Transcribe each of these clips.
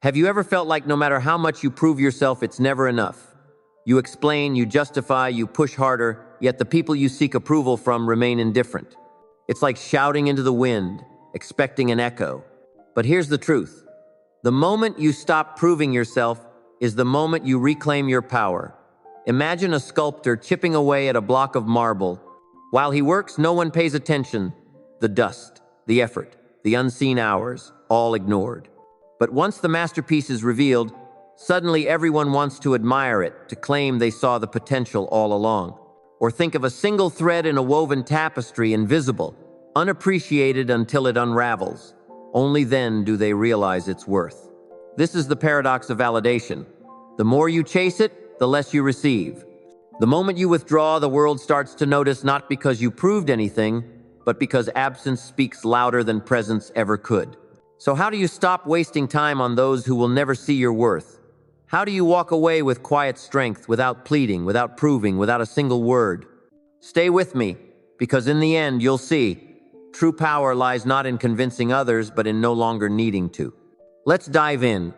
Have you ever felt like no matter how much you prove yourself, it's never enough? You explain, you justify, you push harder, yet the people you seek approval from remain indifferent. It's like shouting into the wind, expecting an echo. But here's the truth. The moment you stop proving yourself is the moment you reclaim your power. Imagine a sculptor chipping away at a block of marble. While he works, no one pays attention. The dust, the effort, the unseen hours, all ignored. But once the masterpiece is revealed, suddenly everyone wants to admire it, to claim they saw the potential all along. Or think of a single thread in a woven tapestry, invisible, unappreciated until it unravels. Only then do they realize its worth. This is the paradox of validation. The more you chase it, the less you receive. The moment you withdraw, the world starts to notice, not because you proved anything, but because absence speaks louder than presence ever could. So how do you stop wasting time on those who will never see your worth? How do you walk away with quiet strength, without pleading, without proving, without a single word? Stay with me, because in the end, you'll see, true power lies not in convincing others, but in no longer needing to. Let's dive in.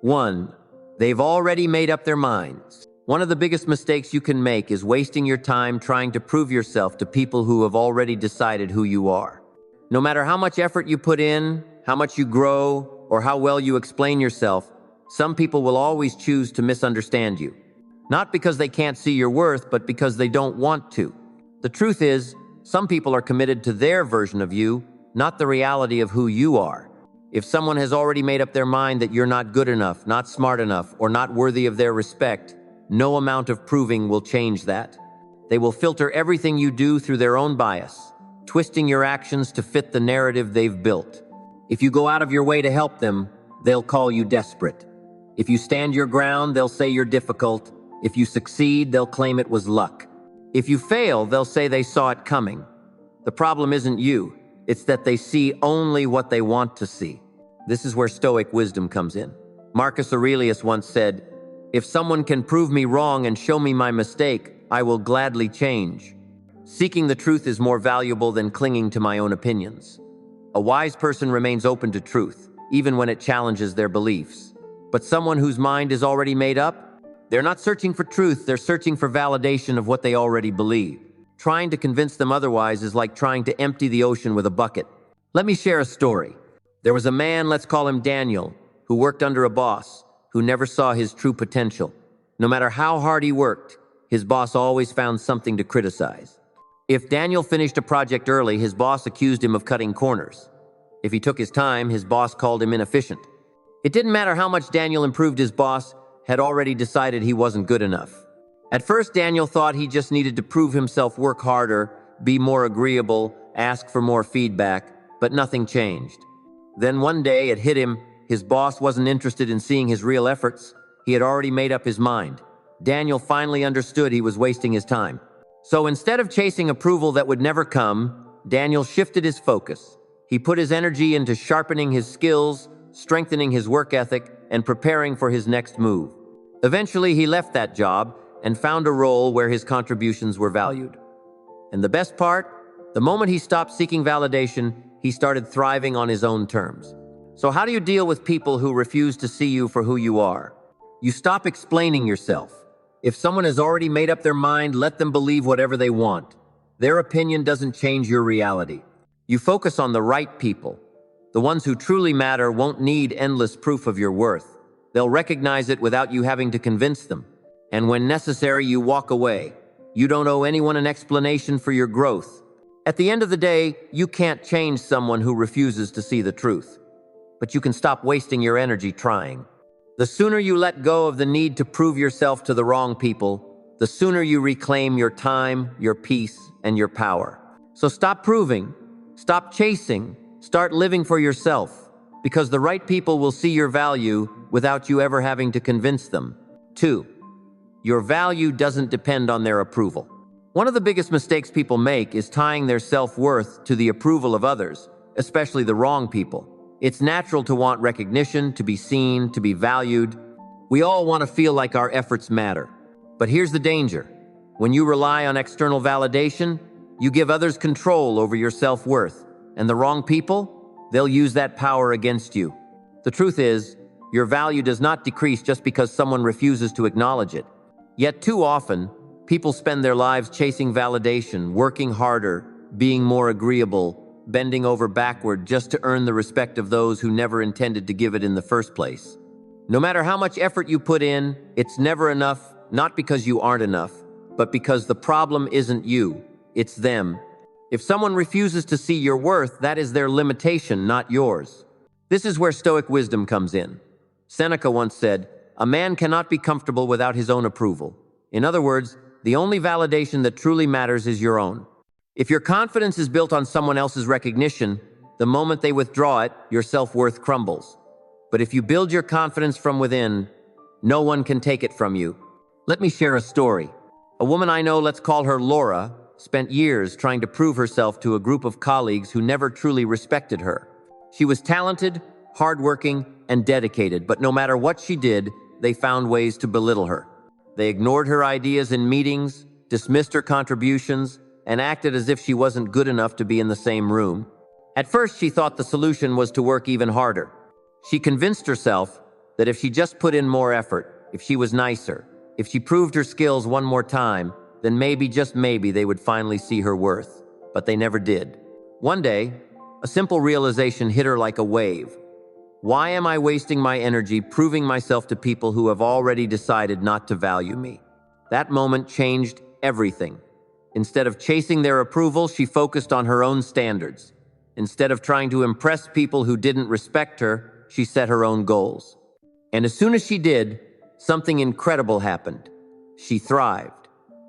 1. They've already made up their minds. One of the biggest mistakes you can make is wasting your time trying to prove yourself to people who have already decided who you are. No matter how much effort you put in, how much you grow, or how well you explain yourself, some people will always choose to misunderstand you. Not because they can't see your worth, but because they don't want to. The truth is, some people are committed to their version of you, not the reality of who you are. If someone has already made up their mind that you're not good enough, not smart enough, or not worthy of their respect, no amount of proving will change that. They will filter everything you do through their own bias, twisting your actions to fit the narrative they've built. If you go out of your way to help them, they'll call you desperate. If you stand your ground, they'll say you're difficult. If you succeed, they'll claim it was luck. If you fail, they'll say they saw it coming. The problem isn't you. It's that they see only what they want to see. This is where Stoic wisdom comes in. Marcus Aurelius once said, "If someone can prove me wrong and show me my mistake, I will gladly change." Seeking the truth is more valuable than clinging to my own opinions. A wise person remains open to truth, even when it challenges their beliefs. But someone whose mind is already made up, they're not searching for truth, they're searching for validation of what they already believe. Trying to convince them otherwise is like trying to empty the ocean with a bucket. Let me share a story. There was a man, let's call him Daniel, who worked under a boss who never saw his true potential. No matter how hard he worked, his boss always found something to criticize. If Daniel finished a project early, his boss accused him of cutting corners. If he took his time, his boss called him inefficient. It didn't matter how much Daniel improved, his boss had already decided he wasn't good enough. At first, Daniel thought he just needed to prove himself, work harder, be more agreeable, ask for more feedback, but nothing changed. Then one day it hit him, his boss wasn't interested in seeing his real efforts. He had already made up his mind. Daniel finally understood he was wasting his time. So instead of chasing approval that would never come, Daniel shifted his focus. He put his energy into sharpening his skills, strengthening his work ethic, and preparing for his next move. Eventually, he left that job and found a role where his contributions were valued. And the best part, the moment he stopped seeking validation, he started thriving on his own terms. So how do you deal with people who refuse to see you for who you are? You stop explaining yourself. If someone has already made up their mind, let them believe whatever they want. Their opinion doesn't change your reality. You focus on the right people. The ones who truly matter won't need endless proof of your worth. They'll recognize it without you having to convince them. And when necessary, you walk away. You don't owe anyone an explanation for your growth. At the end of the day, you can't change someone who refuses to see the truth. But you can stop wasting your energy trying. The sooner you let go of the need to prove yourself to the wrong people, the sooner you reclaim your time, your peace, and your power. So stop proving, stop chasing, start living for yourself, because the right people will see your value without you ever having to convince them. 2. Your value doesn't depend on their approval. One of the biggest mistakes people make is tying their self-worth to the approval of others, especially the wrong people. It's natural to want recognition, to be seen, to be valued. We all want to feel like our efforts matter. But here's the danger. When you rely on external validation, you give others control over your self-worth. And the wrong people, they'll use that power against you. The truth is, Your value does not decrease just because someone refuses to acknowledge it. Yet too often, people spend their lives chasing validation, working harder, being more agreeable, bending over backward just to earn the respect of those who never intended to give it in the first place. No matter how much effort you put in, it's never enough, not because you aren't enough, but because the problem isn't you, it's them. If someone refuses to see your worth, that is their limitation, not yours. This is where Stoic wisdom comes in. Seneca once said, "A man cannot be comfortable without his own approval." In other words, the only validation that truly matters is your own. If your confidence is built on someone else's recognition, the moment they withdraw it, your self-worth crumbles. But if you build your confidence from within, no one can take it from you. Let me share a story. A woman I know, let's call her Laura, spent years trying to prove herself to a group of colleagues who never truly respected her. She was talented, hardworking, and dedicated, but no matter what she did, they found ways to belittle her. They ignored her ideas in meetings, dismissed her contributions, and acted as if she wasn't good enough to be in the same room. At first, she thought the solution was to work even harder. She convinced herself that if she just put in more effort, if she was nicer, if she proved her skills one more time, then maybe, just maybe, they would finally see her worth. But they never did. One day, a simple realization hit her like a wave. Why am I wasting my energy proving myself to people who have already decided not to value me? That moment changed everything. Instead of chasing their approval, she focused on her own standards. Instead of trying to impress people who didn't respect her, she set her own goals. And as soon as she did, something incredible happened. She thrived.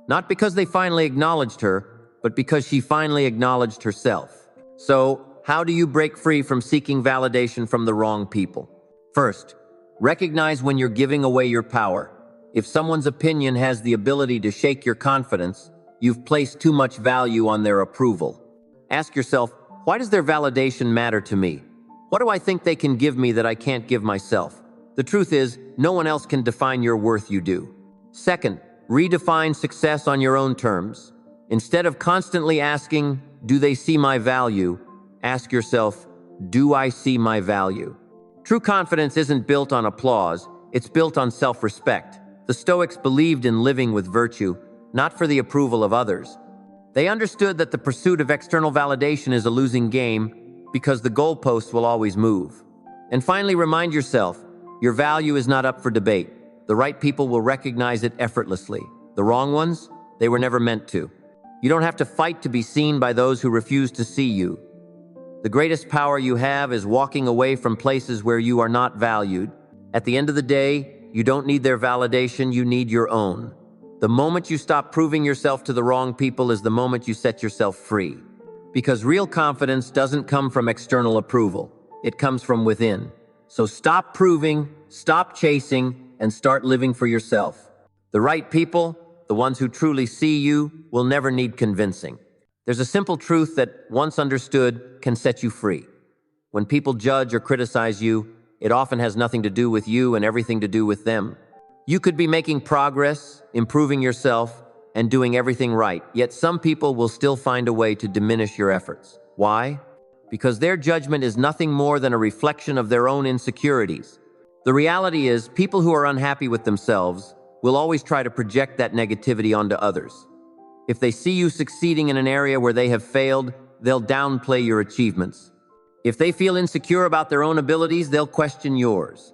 Not because they finally acknowledged her, but because she finally acknowledged herself. So, how do you break free from seeking validation from the wrong people? First, recognize when you're giving away your power. If someone's opinion has the ability to shake your confidence, you've placed too much value on their approval. Ask yourself, why does their validation matter to me? What do I think they can give me that I can't give myself? The truth is, no one else can define your worth, you do. Second, redefine success on your own terms. Instead of constantly asking, do they see my value? Ask yourself, do I see my value? True confidence isn't built on applause, it's built on self-respect. The Stoics believed in living with virtue, not for the approval of others. They understood that the pursuit of external validation is a losing game because the goalposts will always move. And finally, remind yourself, your value is not up for debate. The right people will recognize it effortlessly. The wrong ones, they were never meant to. You don't have to fight to be seen by those who refuse to see you. The greatest power you have is walking away from places where you are not valued. At the end of the day, you don't need their validation, you need your own. The moment you stop proving yourself to the wrong people is the moment you set yourself free. Because real confidence doesn't come from external approval. It comes from within. So stop proving, stop chasing, and start living for yourself. The right people, the ones who truly see you, will never need convincing. There's a simple truth that, once understood, can set you free. When people judge or criticize you, it often has nothing to do with you and everything to do with them. You could be making progress, improving yourself, and doing everything right, yet some people will still find a way to diminish your efforts. Why? Because their judgment is nothing more than a reflection of their own insecurities. The reality is, people who are unhappy with themselves will always try to project that negativity onto others. If they see you succeeding in an area where they have failed, they'll downplay your achievements. If they feel insecure about their own abilities, they'll question yours.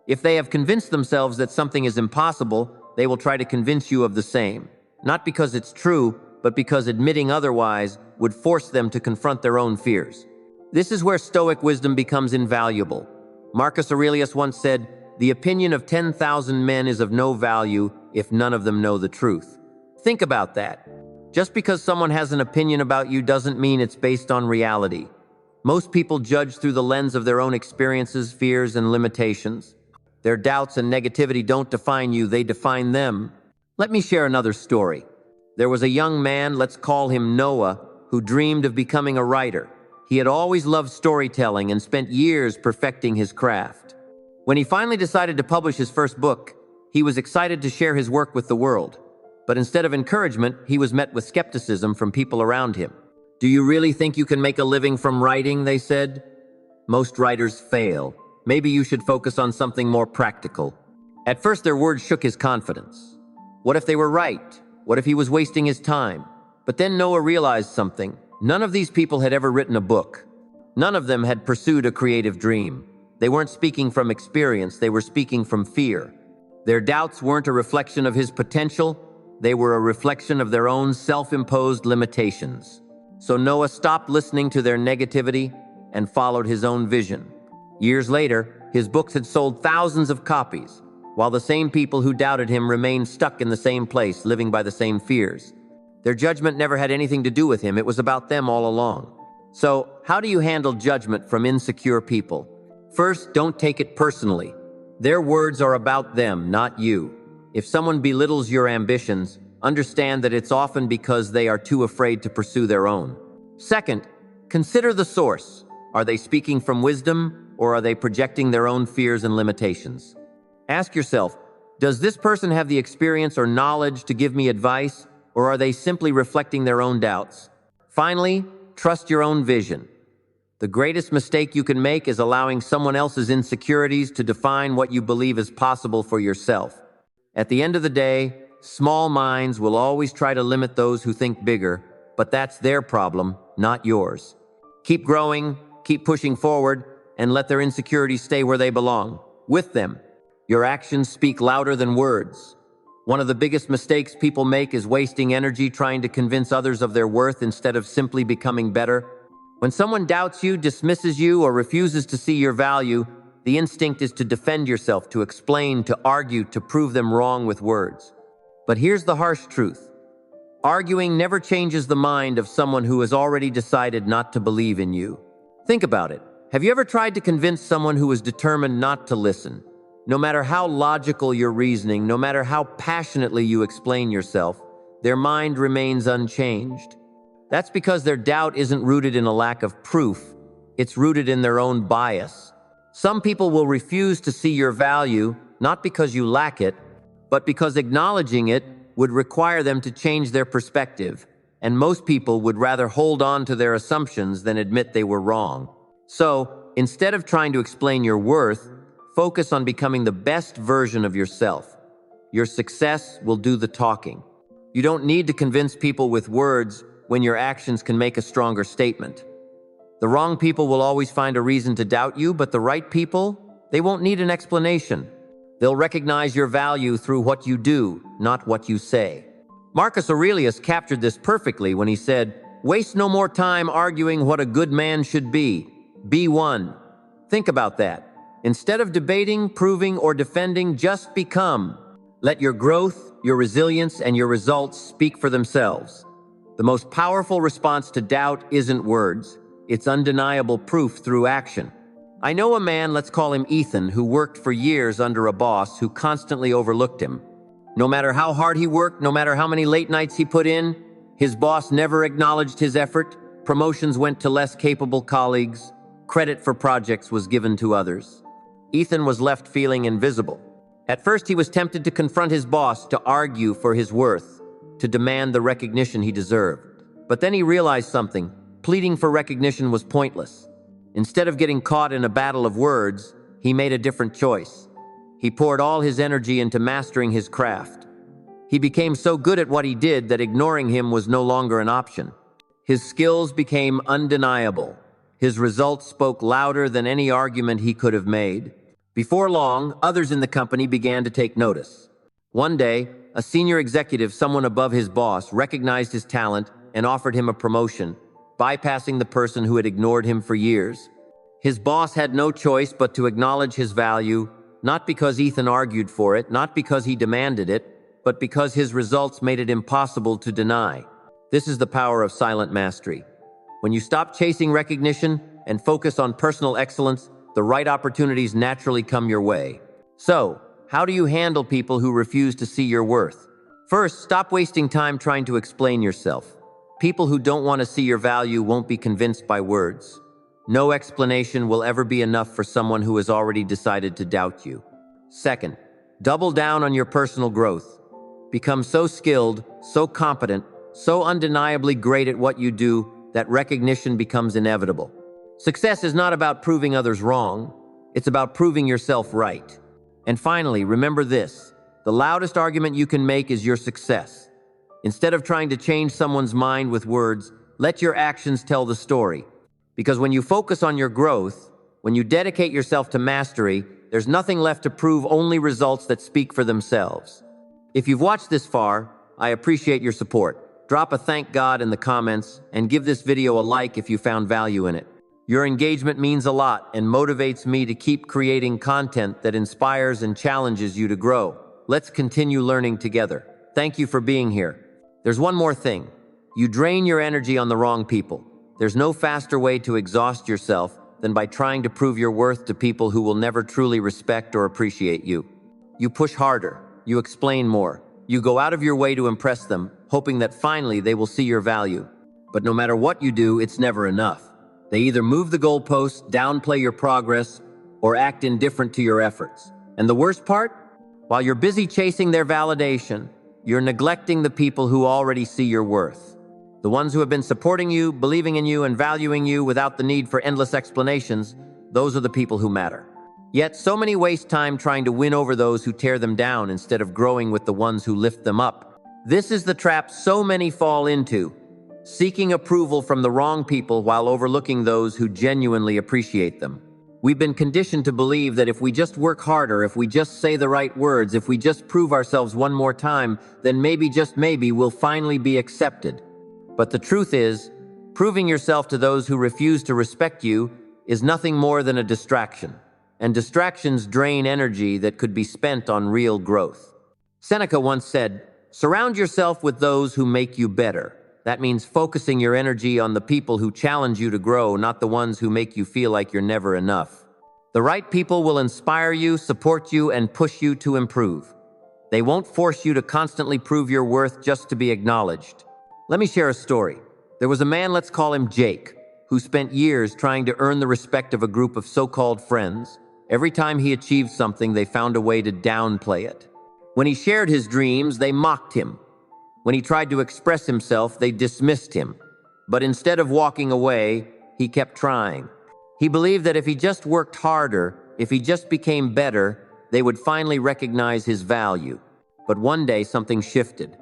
If they have convinced themselves that something is impossible, they will try to convince you of the same. Not because it's true, but because admitting otherwise would force them to confront their own fears. This is where Stoic wisdom becomes invaluable. Marcus Aurelius once said, "The opinion of 10,000 men is of no value if none of them know the truth." Think about that. Just because someone has an opinion about you doesn't mean it's based on reality. Most people judge through the lens of their own experiences, fears, and limitations. Their doubts and negativity don't define you, they define them. Let me share another story. There was a young man, let's call him Noah, who dreamed of becoming a writer. He had always loved storytelling and spent years perfecting his craft. When he finally decided to publish his first book, he was excited to share his work with the world. But instead of encouragement, he was met with skepticism from people around him. "Do you really think you can make a living from writing?" they said. "Most writers fail. Maybe you should focus on something more practical. At first, their words shook his confidence. What if they were right? What if he was wasting his time? But then Noah realized something. None of these people had ever written a book. None of them had pursued a creative dream. They weren't speaking from experience, they were speaking from fear. Their doubts weren't a reflection of his potential, they were a reflection of their own self-imposed limitations. So Noah stopped listening to their negativity and followed his own vision. Years later, his books had sold thousands of copies, while the same people who doubted him remained stuck in the same place, living by the same fears. Their judgment never had anything to do with him, it was about them all along. So, how do you handle judgment from insecure people? First, don't take it personally. Their words are about them, not you. If someone belittles your ambitions, understand that it's often because they are too afraid to pursue their own. Second, consider the source. Are they speaking from wisdom, or are they projecting their own fears and limitations? Ask yourself, does this person have the experience or knowledge to give me advice, or are they simply reflecting their own doubts? Finally, trust your own vision. The greatest mistake you can make is allowing someone else's insecurities to define what you believe is possible for yourself. At the end of the day, small minds will always try to limit those who think bigger, but that's their problem, not yours. Keep growing, keep pushing forward, and let their insecurities stay where they belong, with them. Your actions speak louder than words. One of the biggest mistakes people make is wasting energy trying to convince others of their worth instead of simply becoming better. When someone doubts you, dismisses you, or refuses to see your value, the instinct is to defend yourself, to explain, to argue, to prove them wrong with words. But here's the harsh truth. Arguing never changes the mind of someone who has already decided not to believe in you. Think about it. Have you ever tried to convince someone who is determined not to listen? No matter how logical your reasoning, no matter how passionately you explain yourself, their mind remains unchanged. That's because their doubt isn't rooted in a lack of proof, it's rooted in their own bias. Some people will refuse to see your value, not because you lack it, but because acknowledging it would require them to change their perspective, and most people would rather hold on to their assumptions than admit they were wrong. So, instead of trying to explain your worth, focus on becoming the best version of yourself. Your success will do the talking. You don't need to convince people with words when your actions can make a stronger statement. The wrong people will always find a reason to doubt you, but the right people, they won't need an explanation. They'll recognize your value through what you do, not what you say. Marcus Aurelius captured this perfectly when he said, "Waste no more time arguing what a good man should be. Be one." Think about that. Instead of debating, proving, or defending, just become. Let your growth, your resilience, and your results speak for themselves. The most powerful response to doubt isn't words. It's undeniable proof through action. I know a man, let's call him Ethan, who worked for years under a boss who constantly overlooked him. No matter how hard he worked, no matter how many late nights he put in, his boss never acknowledged his effort. Promotions went to less capable colleagues. Credit for projects was given to others. Ethan was left feeling invisible. At first, he was tempted to confront his boss, to argue for his worth, to demand the recognition he deserved. But then he realized something. Pleading for recognition was pointless. Instead of getting caught in a battle of words, he made a different choice. He poured all his energy into mastering his craft. He became so good at what he did that ignoring him was no longer an option. His skills became undeniable. His results spoke louder than any argument he could have made. Before long, others in the company began to take notice. One day, a senior executive, someone above his boss, recognized his talent and offered him a promotion, bypassing the person who had ignored him for years. His boss had no choice but to acknowledge his value, not because Ethan argued for it, not because he demanded it, but because his results made it impossible to deny. This is the power of silent mastery. When you stop chasing recognition and focus on personal excellence, the right opportunities naturally come your way. So, how do you handle people who refuse to see your worth? First, stop wasting time trying to explain yourself. People who don't want to see your value won't be convinced by words. No explanation will ever be enough for someone who has already decided to doubt you. Second, double down on your personal growth. Become so skilled, so competent, so undeniably great at what you do that recognition becomes inevitable. Success is not about proving others wrong. It's about proving yourself right. And finally, remember this: the loudest argument you can make is your success. Instead of trying to change someone's mind with words, let your actions tell the story. Because when you focus on your growth, when you dedicate yourself to mastery, there's nothing left to prove, only results that speak for themselves. If you've watched this far, I appreciate your support. Drop a thank God in the comments and give this video a like if you found value in it. Your engagement means a lot and motivates me to keep creating content that inspires and challenges you to grow. Let's continue learning together. Thank you for being here. There's one more thing. You drain your energy on the wrong people. There's no faster way to exhaust yourself than by trying to prove your worth to people who will never truly respect or appreciate you. You push harder. You explain more. You go out of your way to impress them, hoping that finally they will see your value. But no matter what you do, it's never enough. They either move the goalposts, downplay your progress, or act indifferent to your efforts. And the worst part? While you're busy chasing their validation, you're neglecting the people who already see your worth. The ones who have been supporting you, believing in you, and valuing you without the need for endless explanations, those are the people who matter. Yet so many waste time trying to win over those who tear them down instead of growing with the ones who lift them up. This is the trap so many fall into, seeking approval from the wrong people while overlooking those who genuinely appreciate them. We've been conditioned to believe that if we just work harder, if we just say the right words, if we just prove ourselves one more time, then maybe, just maybe, we'll finally be accepted. But the truth is, proving yourself to those who refuse to respect you is nothing more than a distraction. And distractions drain energy that could be spent on real growth. Seneca once said, "Surround yourself with those who make you better." That means focusing your energy on the people who challenge you to grow, not the ones who make you feel like you're never enough. The right people will inspire you, support you, and push you to improve. They won't force you to constantly prove your worth just to be acknowledged. Let me share a story. There was a man, let's call him Jake, who spent years trying to earn the respect of a group of so-called friends. Every time he achieved something, they found a way to downplay it. When he shared his dreams, they mocked him. When he tried to express himself, they dismissed him. But instead of walking away, he kept trying. He believed that if he just worked harder, if he just became better, they would finally recognize his value. But one day, something shifted.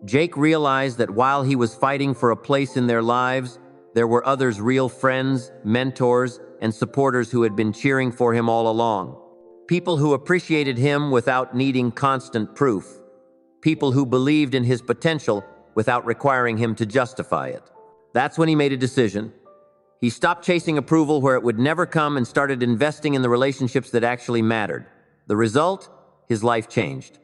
Jake realized that while he was fighting for a place in their lives, there were others, real friends, mentors, and supporters who had been cheering for him all along. People who appreciated him without needing constant proof. People who believed in his potential without requiring him to justify it. That's when he made a decision. He stopped chasing approval where it would never come and started investing in the relationships that actually mattered. The result? His life changed.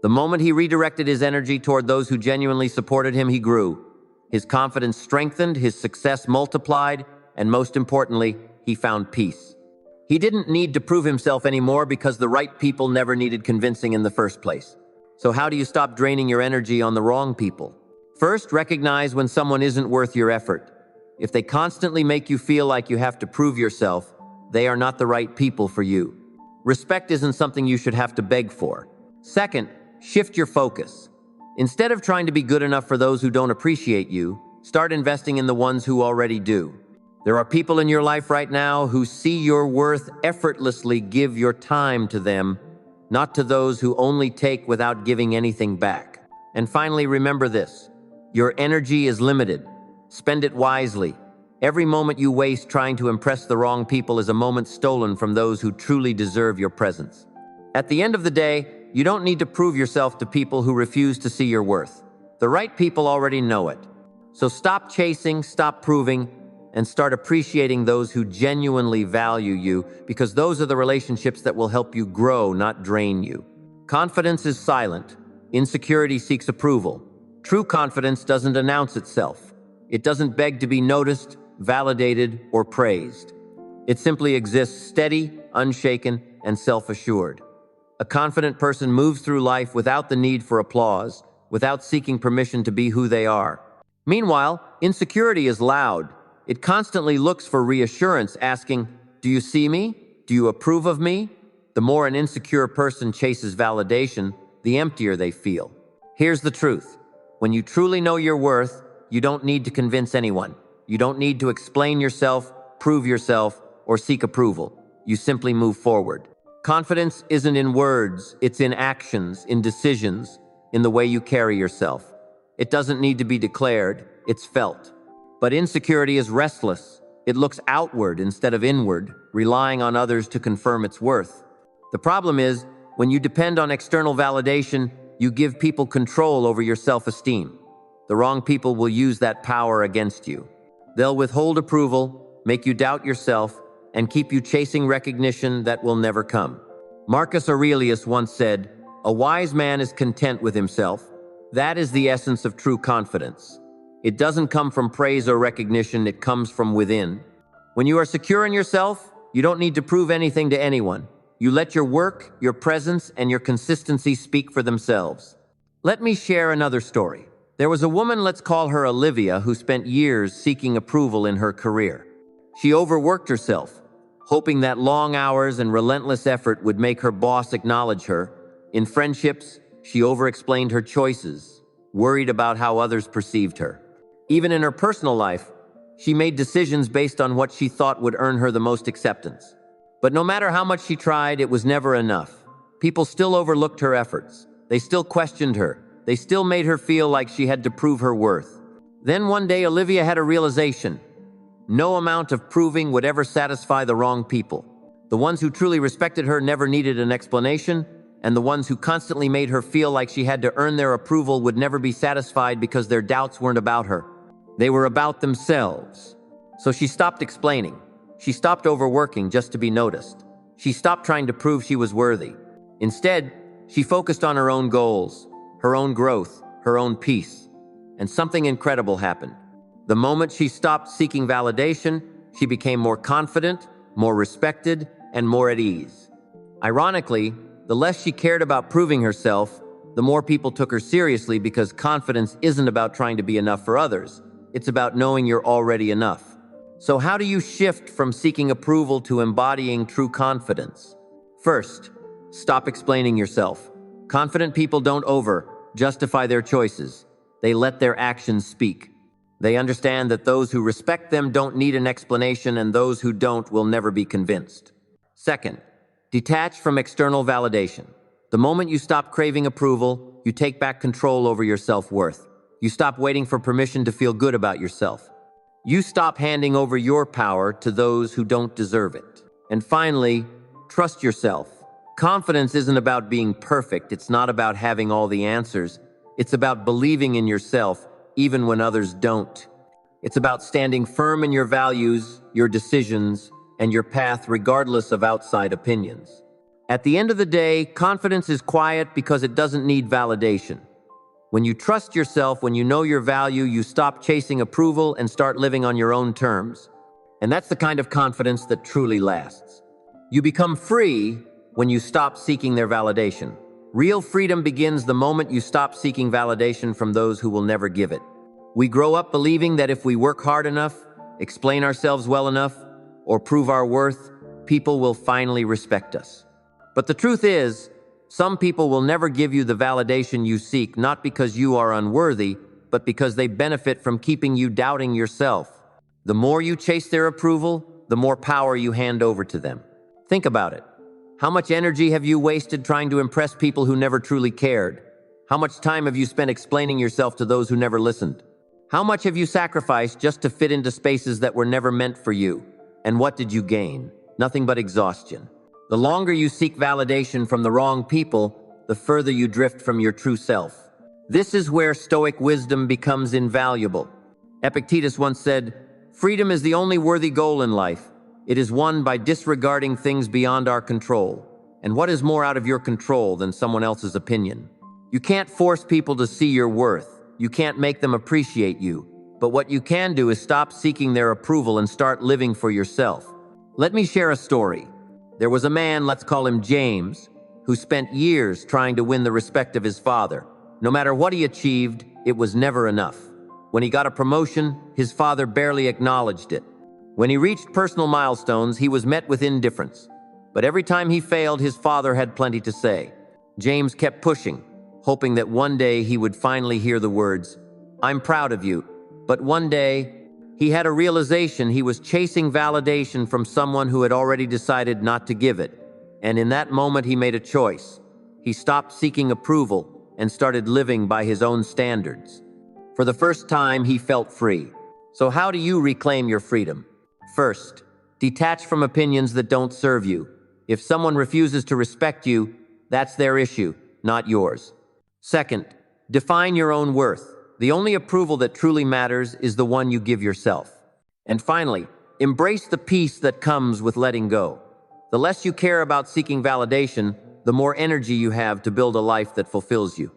The moment he redirected his energy toward those who genuinely supported him, he grew. His confidence strengthened, his success multiplied, and most importantly, he found peace. He didn't need to prove himself anymore because the right people never needed convincing in the first place. So how do you stop draining your energy on the wrong people? First, recognize when someone isn't worth your effort. If they constantly make you feel like you have to prove yourself, they are not the right people for you. Respect isn't something you should have to beg for. Second, shift your focus. Instead of trying to be good enough for those who don't appreciate you, start investing in the ones who already do. There are people in your life right now who see your worth. Effortlessly give your time to them, not to those who only take without giving anything back. And finally, remember this: your energy is limited. Spend it wisely. Every moment you waste trying to impress the wrong people is a moment stolen from those who truly deserve your presence. At the end of the day, you don't need to prove yourself to people who refuse to see your worth. The right people already know it. So stop chasing, stop proving, and start appreciating those who genuinely value you, because those are the relationships that will help you grow, not drain you. Confidence is silent. Insecurity seeks approval. True confidence doesn't announce itself. It doesn't beg to be noticed, validated, or praised. It simply exists steady, unshaken, and self-assured. A confident person moves through life without the need for applause, without seeking permission to be who they are. Meanwhile, insecurity is loud. It constantly looks for reassurance, asking, "Do you see me? Do you approve of me?" The more an insecure person chases validation, the emptier they feel. Here's the truth. When you truly know your worth, you don't need to convince anyone. You don't need to explain yourself, prove yourself, or seek approval. You simply move forward. Confidence isn't in words, it's in actions, in decisions, in the way you carry yourself. It doesn't need to be declared, it's felt. But insecurity is restless. It looks outward instead of inward, relying on others to confirm its worth. The problem is, when you depend on external validation, you give people control over your self-esteem. The wrong people will use that power against you. They'll withhold approval, make you doubt yourself, and keep you chasing recognition that will never come. Marcus Aurelius once said, "A wise man is content with himself. That is the essence of true confidence. It doesn't come from praise or recognition, it comes from within." When you are secure in yourself, you don't need to prove anything to anyone. You let your work, your presence, and your consistency speak for themselves. Let me share another story. There was a woman, let's call her Olivia, who spent years seeking approval in her career. She overworked herself, hoping that long hours and relentless effort would make her boss acknowledge her. In friendships, she over-explained her choices, worried about how others perceived her. Even in her personal life, she made decisions based on what she thought would earn her the most acceptance. But no matter how much she tried, it was never enough. People still overlooked her efforts. They still questioned her. They still made her feel like she had to prove her worth. Then one day, Olivia had a realization. No amount of proving would ever satisfy the wrong people. The ones who truly respected her never needed an explanation, and the ones who constantly made her feel like she had to earn their approval would never be satisfied because their doubts weren't about her. They were about themselves. So she stopped explaining. She stopped overworking just to be noticed. She stopped trying to prove she was worthy. Instead, she focused on her own goals, her own growth, her own peace. And something incredible happened. The moment she stopped seeking validation, she became more confident, more respected, and more at ease. Ironically, the less she cared about proving herself, the more people took her seriously, because confidence isn't about trying to be enough for others. It's about knowing you're already enough. So how do you shift from seeking approval to embodying true confidence? First, stop explaining yourself. Confident people don't justify their choices. They let their actions speak. They understand that those who respect them don't need an explanation, and those who don't will never be convinced. Second, detach from external validation. The moment you stop craving approval, you take back control over your self-worth. You stop waiting for permission to feel good about yourself. You stop handing over your power to those who don't deserve it. And finally, trust yourself. Confidence isn't about being perfect. It's not about having all the answers. It's about believing in yourself, even when others don't. It's about standing firm in your values, your decisions, and your path regardless of outside opinions. At the end of the day, confidence is quiet because it doesn't need validation. When you trust yourself, when you know your value, you stop chasing approval and start living on your own terms. And that's the kind of confidence that truly lasts. You become free when you stop seeking their validation. Real freedom begins the moment you stop seeking validation from those who will never give it. We grow up believing that if we work hard enough, explain ourselves well enough, or prove our worth, people will finally respect us. But the truth is, some people will never give you the validation you seek, not because you are unworthy, but because they benefit from keeping you doubting yourself. The more you chase their approval, the more power you hand over to them. Think about it. How much energy have you wasted trying to impress people who never truly cared? How much time have you spent explaining yourself to those who never listened? How much have you sacrificed just to fit into spaces that were never meant for you? And what did you gain? Nothing but exhaustion. The longer you seek validation from the wrong people, the further you drift from your true self. This is where Stoic wisdom becomes invaluable. Epictetus once said, "Freedom is the only worthy goal in life. It is won by disregarding things beyond our control." And what is more out of your control than someone else's opinion? You can't force people to see your worth. You can't make them appreciate you. But what you can do is stop seeking their approval and start living for yourself. Let me share a story. There was a man, let's call him James, who spent years trying to win the respect of his father. No matter what he achieved, it was never enough. When he got a promotion, his father barely acknowledged it. When he reached personal milestones, he was met with indifference. But every time he failed, his father had plenty to say. James kept pushing, hoping that one day he would finally hear the words, "I'm proud of you." But one day, He had a realization he was chasing validation from someone who had already decided not to give it. And in that moment, he made a choice. He stopped seeking approval and started living by his own standards. For the first time, he felt free. So how do you reclaim your freedom? First, detach from opinions that don't serve you. If someone refuses to respect you, that's their issue, not yours. Second, define your own worth. The only approval that truly matters is the one you give yourself. And finally, embrace the peace that comes with letting go. The less you care about seeking validation, the more energy you have to build a life that fulfills you.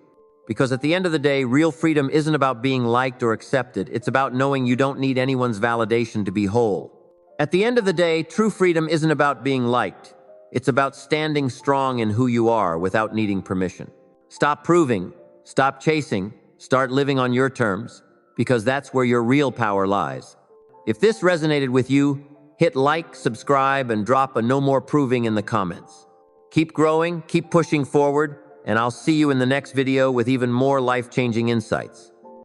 Because at the end of the day, real freedom isn't about being liked or accepted. It's about knowing you don't need anyone's validation to be whole. At the end of the day, true freedom isn't about being liked. It's about standing strong in who you are without needing permission. Stop proving, stop chasing, start living on your terms, because that's where your real power lies. If this resonated with you, hit like, subscribe, and drop a "no more proving" in the comments. Keep growing, keep pushing forward, and I'll see you in the next video with even more life-changing insights.